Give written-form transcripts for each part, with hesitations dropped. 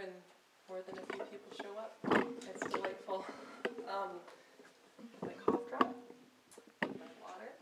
when more than a few people show up. It's delightful. My cough drop, my water.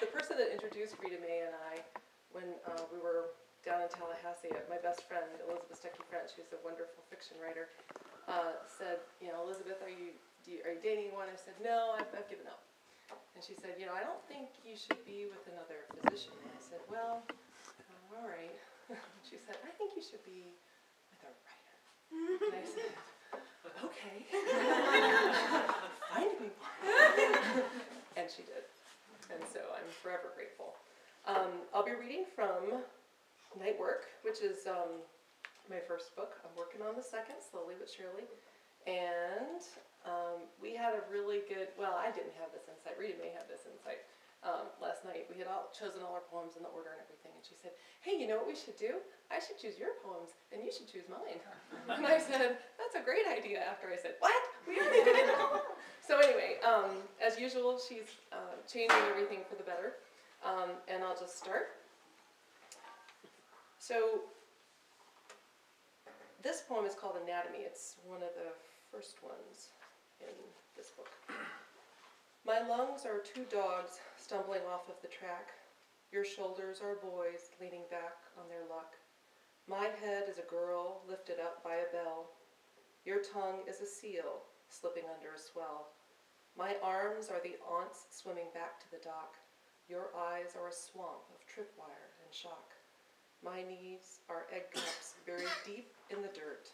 The person that introduced Rita Mae and I, when we were down in Tallahassee, my best friend, Elizabeth Stuckey-French, who's a wonderful fiction writer, said, you know, Elizabeth, are you dating one? I said, no, I've given up. And she said, you know, I don't think you should be with another physician. And I said, well, all right. She said, I think you should be with a writer. And I said, okay. Find me one. And she did. And so I'm forever grateful. I'll be reading from Night Work, which is my first book. I'm working on the second, slowly but surely. And we had a really good, well, I didn't have this insight. Rita Mae had this insight last night. We had all chosen all our poems in the order and everything. And she said, hey, you know what we should do? I should choose your poems, and you should choose mine. And I said, that's a great idea, after I said, what? We already did it all? So anyway, as usual, she's changing everything for the better. And I'll just start. So this poem is called Anatomy. It's one of the first ones in this book. My lungs are two dogs stumbling off of the track. Your shoulders are boys leaning back on their luck. My head is a girl lifted up by a bell. Your tongue is a seal slipping under a swell. My arms are the aunts swimming back to the dock. Your eyes are a swamp of tripwire and shock. My knees are egg cups buried deep in the dirt.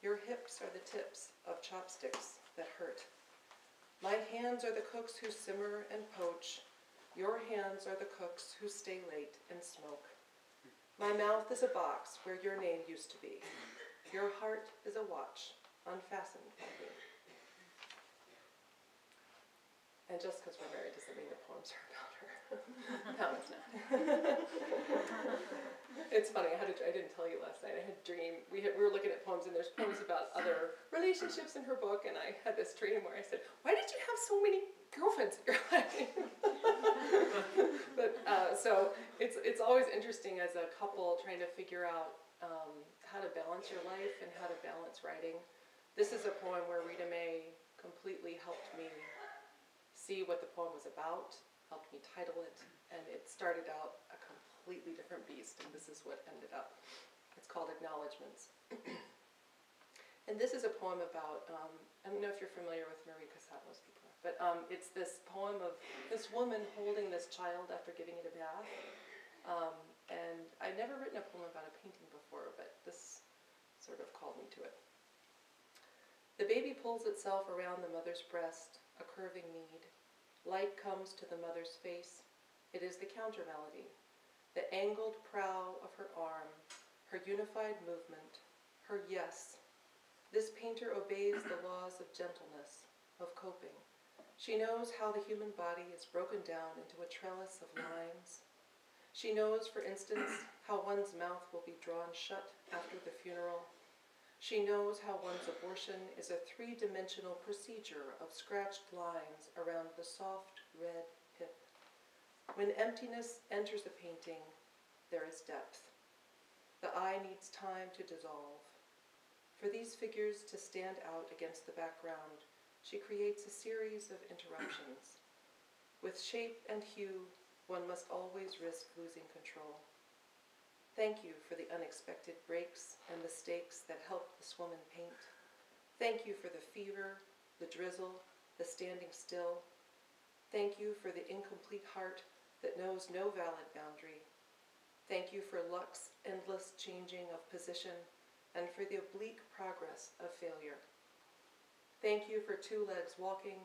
Your hips are the tips of chopsticks that hurt. My hands are the cooks who simmer and poach. Your hands are the cooks who stay late and smoke. My mouth is a box where your name used to be. Your heart is a watch unfastened by me. And just because we're married doesn't mean the poems are about her. No, it's not. It's funny, I didn't tell you last night, I had a dream. We were looking at poems, and there's poems about other relationships in her book, and I had this dream where I said, why did you have so many girlfriends in your life? But, so it's always interesting as a couple trying to figure out how to balance your life and how to balance writing. This is a poem where Rita Mae completely helped me see what the poem was about, helped me title it, and it started out a completely different beast, and this is what ended up. It's called Acknowledgements. And this is a poem about, I don't know if you're familiar with Marie Cassatt, most people are, but it's this poem of this woman holding this child after giving it a bath. And I'd never written a poem about a painting before, but this sort of called me to it. The baby pulls itself around the mother's breast, a curving need. Light comes to the mother's face. It is the counter melody, the angled prow of her arm, her unified movement, her yes. This painter obeys the laws of gentleness, of coping. She knows how the human body is broken down into a trellis of lines. She knows, for instance, how one's mouth will be drawn shut after the funeral. She knows how one's abortion is a three-dimensional procedure of scratched lines around the soft red hip. When emptiness enters a painting, there is depth. The eye needs time to dissolve. For these figures to stand out against the background, she creates a series of interruptions. With shape and hue, one must always risk losing control. Thank you for the unexpected breaks and mistakes that helped this woman paint. Thank you for the fever, the drizzle, the standing still. Thank you for the incomplete heart that knows no valid boundary. Thank you for luck's endless changing of position and for the oblique progress of failure. Thank you for two legs walking,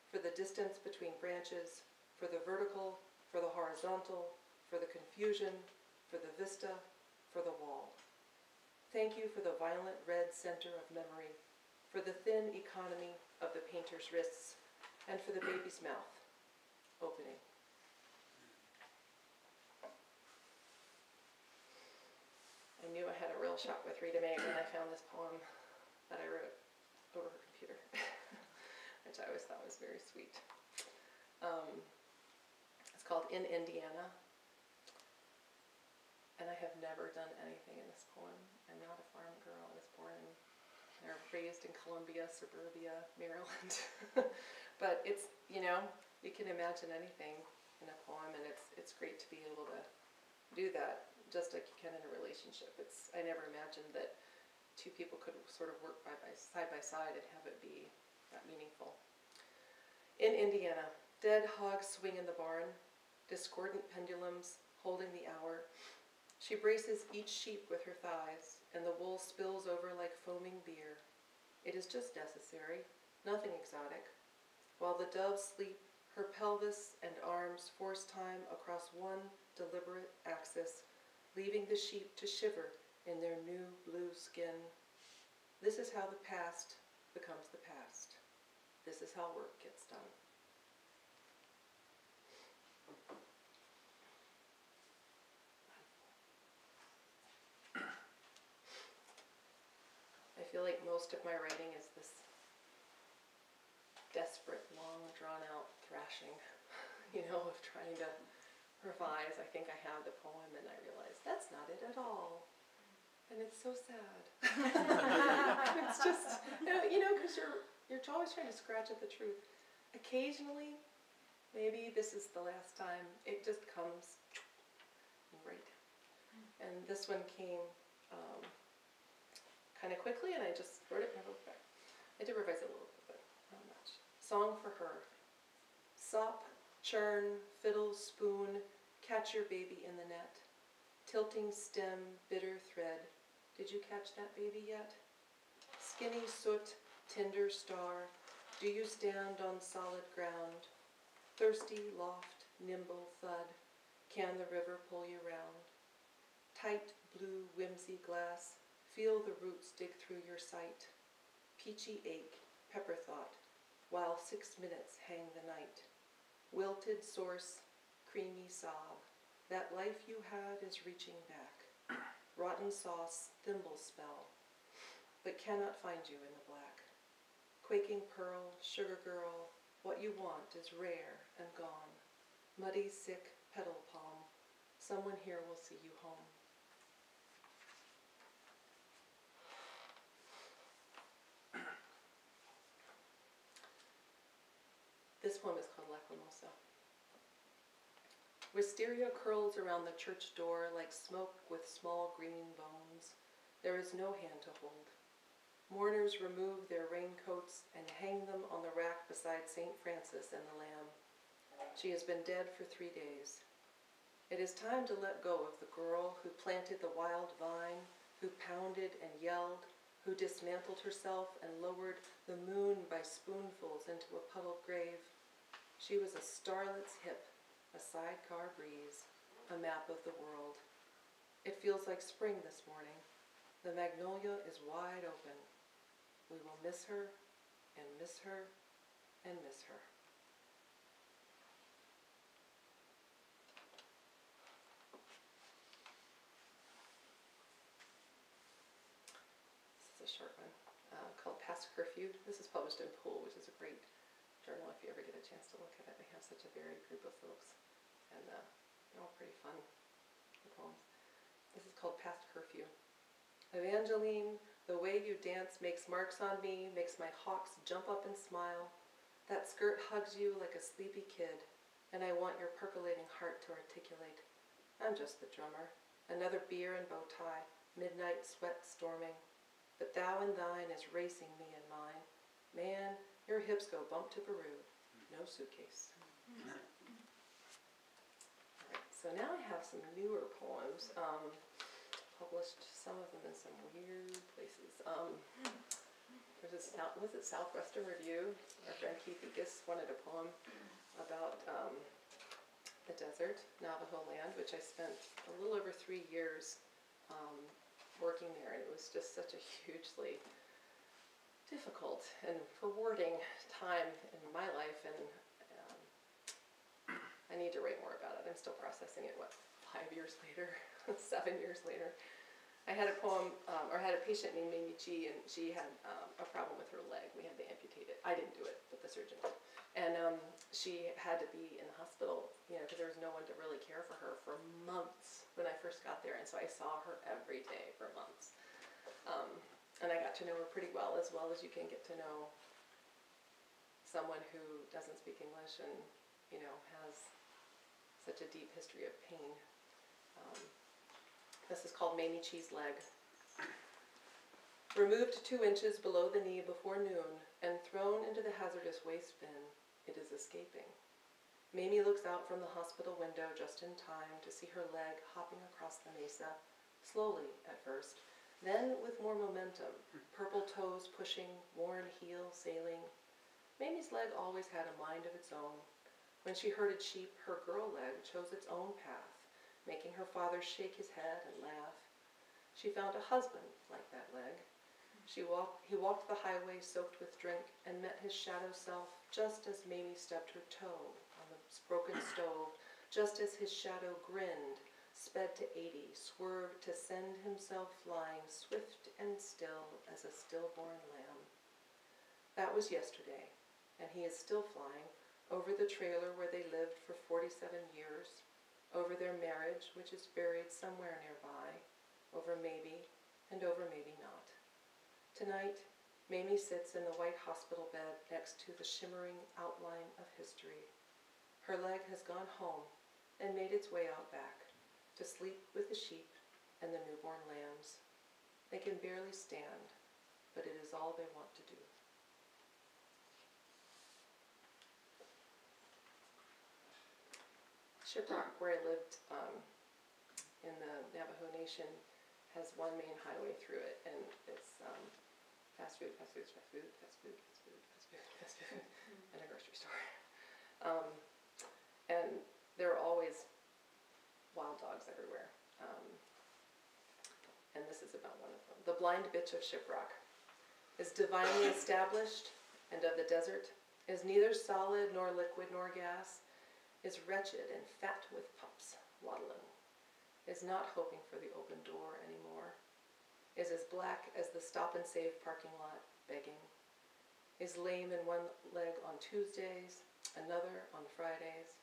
for the distance between branches, for the vertical, for the horizontal, for the confusion, for the vista, for the wall. Thank you for the violent red center of memory, for the thin economy of the painter's wrists, and for the baby's mouth opening. I knew I had a real shot with Rita Mae when I found this poem that I wrote over her computer, which I always thought was very sweet. It's called In Indiana. And I have never done anything in this poem, and They're raised in Columbia, suburbia, Maryland. But it's, you know, you can imagine anything in a poem, and it's great to be able to do that, just like you can in a relationship. I never imagined that two people could sort of work side by side and have it be that meaningful. In Indiana, dead hogs swing in the barn, discordant pendulums holding the hour. She braces each sheep with her thighs, and the wool spills over like foaming beer. It is just necessary, nothing exotic. While the doves sleep, her pelvis and arms force time across one deliberate axis, leaving the sheep to shiver in their new blue skin. This is how the past becomes the past. This is how work gets done. I feel like most of my writing is this desperate, long, drawn-out thrashing, you know, of trying to revise. I think I have the poem, and I realize that's not it at all. And it's so sad. It's just, you know, because you're always trying to scratch at the truth. Occasionally, maybe this is the last time, it just comes right. And this one came kind of quickly, and I just wrote it and I wrote it back. I did revise it a little bit, but not much. Song for her. Sop, churn, fiddle, spoon, catch your baby in the net. Tilting stem, bitter thread. Did you catch that baby yet? Skinny soot, tinder star, do you stand on solid ground? Thirsty loft, nimble thud, can the river pull you round? Tight blue whimsy glass, feel the roots dig through your sight. Peachy ache, pepper thought, while 6 minutes hang the night. Wilted source, creamy sob, that life you had is reaching back. Rotten sauce, thimble spell, but cannot find you in the black. Quaking pearl, sugar girl, what you want is rare and gone. Muddy, sick, petal palm, someone here will see you home. This poem is called Lacrimosa. Wisteria curls around the church door like smoke with small green bones. There is no hand to hold. Mourners remove their raincoats and hang them on the rack beside St. Francis and the Lamb. She has been dead for 3 days. It is time to let go of the girl who planted the wild vine, who pounded and yelled, who dismantled herself and lowered the moon by spoonfuls into a puddled grave. She was a starlet's hip, a sidecar breeze, a map of the world. It feels like spring this morning. The magnolia is wide open. We will miss her, and miss her, and miss her. This is a short one called Past Curfew. This is published in Pool, which is a great journal if you ever get a chance to look at it. They have such a varied group of folks, and they're all pretty fun, the poems. This is called Past Curfew. Evangeline, the way you dance makes marks on me, makes my hawks jump up and smile. That skirt hugs you like a sleepy kid, and I want your percolating heart to articulate. I'm just the drummer, another beer and bow tie, midnight sweat storming. But thou and thine is racing me and mine. Man, your hips go bump to Peru, no suitcase. All right, so now I have some newer poems. Published some of them in some weird places. There's a Southwestern Review. Our friend Keith Egas wanted a poem about the desert, Navajo land, which I spent a little over 3 years working there, and it was just such a hugely difficult and rewarding time in my life, and I need to write more about it. I'm still processing it, 5 years later, 7 years later. I had a poem, or had a patient named Manny, and she had a problem with her leg. We had to amputate it. I didn't do it, but the surgeon did. And she had to be in the hospital, because there was no one to really care for her for months when I first got there. And so I saw her every day for months. And I got to know her pretty well as you can get to know someone who doesn't speak English and, you know, has such a deep history of pain. This is called Mamie Cheese Leg. Removed 2 inches below the knee before noon and thrown into the hazardous waste bin, it is escaping. Mamie looks out from the hospital window just in time to see her leg hopping across the mesa, slowly at first, then with more momentum, purple toes pushing, worn heel sailing. Mamie's leg always had a mind of its own. When she herded sheep, her girl leg chose its own path, making her father shake his head and laugh. She found a husband like that leg. He walked the highway soaked with drink and met his shadow self just as Mamie stubbed her toe on the broken stove, just as his shadow grinned, sped to 80, swerved to send himself flying swift and still as a stillborn lamb. That was yesterday, and he is still flying over the trailer where they lived for 47 years, over their marriage, which is buried somewhere nearby, over maybe and over maybe not. Tonight, Mamie sits in the white hospital bed next to the shimmering outline of history. Her leg has gone home and made its way out back to sleep with the sheep and the newborn lambs. They can barely stand, but it is all they want to do. Shiprock, where I lived in the Navajo Nation, has one main highway through it, and it's fast food, and a grocery store. And there are always wild dogs everywhere. And this is about one of them. The blind bitch of Shiprock is divinely established and of the desert, is neither solid nor liquid nor gas, is wretched and fat with pups waddling, is not hoping for the open door anymore, is as black as the stop and save parking lot begging, is lame in one leg on Tuesdays, another on Fridays,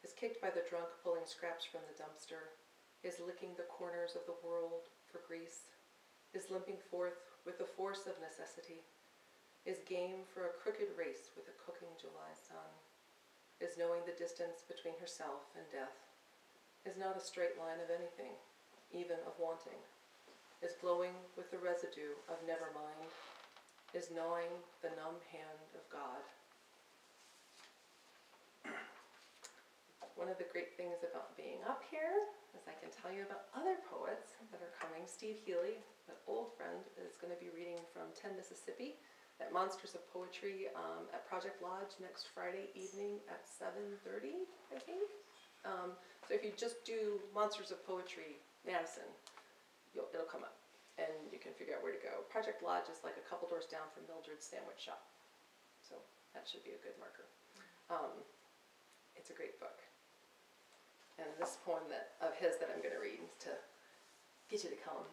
is kicked by the drunk pulling scraps from the dumpster, is licking the corners of the world for grease, is limping forth with the force of necessity, is game for a crooked race with a cooking July sun, is knowing the distance between herself and death, is not a straight line of anything, even of wanting, is glowing with the residue of nevermind, is gnawing the numb hand of God. One of the great things about being up here is I can tell you about other poets that are coming. Steve Healy, an old friend, is going to be reading from 10 Mississippi at Monsters of Poetry at Project Lodge next Friday evening at 7:30, I think. So if you just do Monsters of Poetry Madison, it'll come up, and you can figure out where to go. Project Lodge is like a couple doors down from Mildred's Sandwich Shop, so that should be a good marker. It's a great book. And this poem of his that I'm going to read to get you to come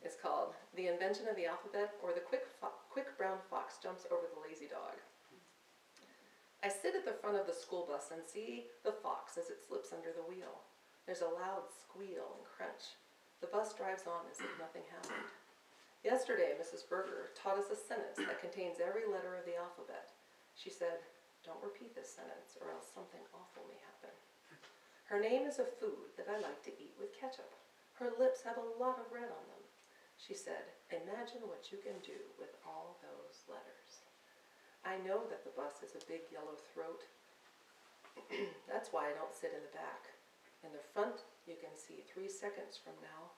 is called The Invention of the Alphabet, or The Quick Brown Fox Jumps Over the Lazy Dog. I sit at the front of the school bus and see the fox as it slips under the wheel. There's a loud squeal and crunch. The bus drives on as if nothing happened. Yesterday, Mrs. Berger taught us a sentence that contains every letter of the alphabet. She said, "Don't repeat this sentence or else something awful may happen." Her name is a food that I like to eat with ketchup. Her lips have a lot of red on them. She said, "Imagine what you can do with all those letters." I know that the bus is a big yellow throat. That's why I don't sit in the back. In the front, you can see 3 seconds from now.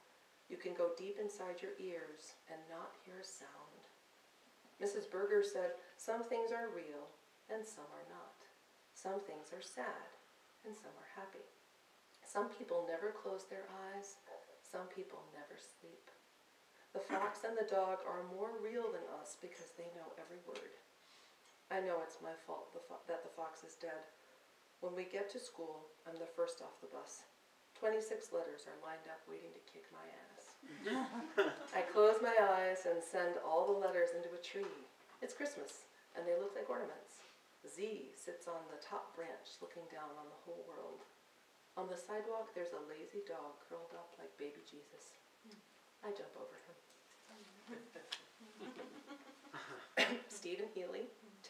You can go deep inside your ears and not hear a sound. Mrs. Berger said, some things are real and some are not. Some things are sad and some are happy. Some people never close their eyes. Some people never sleep. The fox and the dog are more real than us because they know every word. I know it's my fault that the fox is dead. When we get to school, I'm the first off the bus. 26 letters are lined up waiting to kick my ass. I close my eyes and send all the letters into a tree. It's Christmas, and they look like ornaments. Z sits on the top branch looking down on the whole world. On the sidewalk, there's a lazy dog curled up like baby Jesus. I jump over him.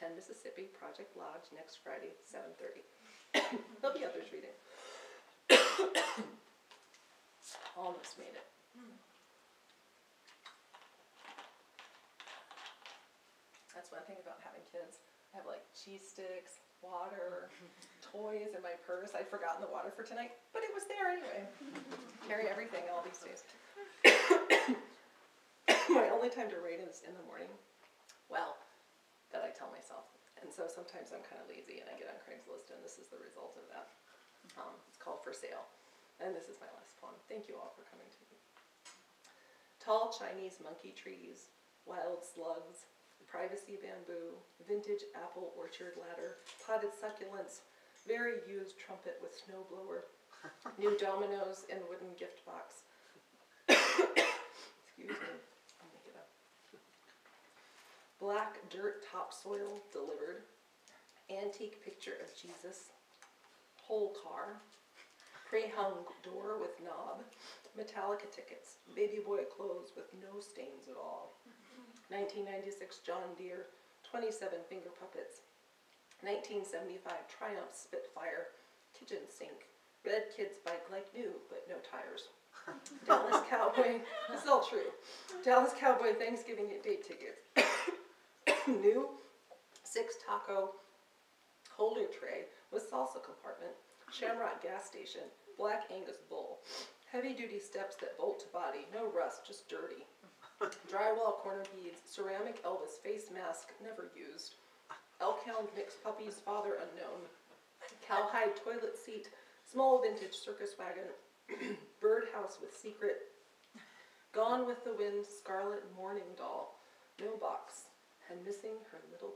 10 Mississippi, Project Lodge, next Friday, 7:30. There'll be others reading. Almost made it. That's one thing about having kids. I have like cheese sticks, water, toys in my purse. I'd forgotten the water for tonight, but it was there anyway. Carry everything all these days. My only time to read is in the morning. Well, that I tell myself. And so sometimes I'm kind of lazy and I get on Craigslist and this is the result of that. It's called For Sale. And this is my last poem. Thank you all for coming to me. Tall Chinese monkey trees, wild slugs, privacy bamboo, vintage apple orchard ladder, potted succulents, very used trumpet with snowblower, new dominoes in wooden gift box. Excuse me, I'll make it up. Black dirt topsoil delivered, antique picture of Jesus, whole car, pre-hung door with knob, Metallica tickets, baby boy clothes with no stains at all. 1996 John Deere, 27 finger puppets. 1975 Triumph Spitfire, kitchen sink. Red kids bike like new, but no tires. Dallas Cowboy, this is all true. Dallas Cowboy Thanksgiving date tickets. New 6 taco holder tray with salsa compartment. Shamrock gas station, Black Angus bull. Heavy duty steps that bolt to body, no rust, just dirty. Drywall corner beads, ceramic Elvis face mask, never used. Elkhound mixed puppies, father unknown. Cowhide toilet seat, small vintage circus wagon. Birdhouse with secret. Gone with the Wind scarlet mourning doll, no box, and missing her little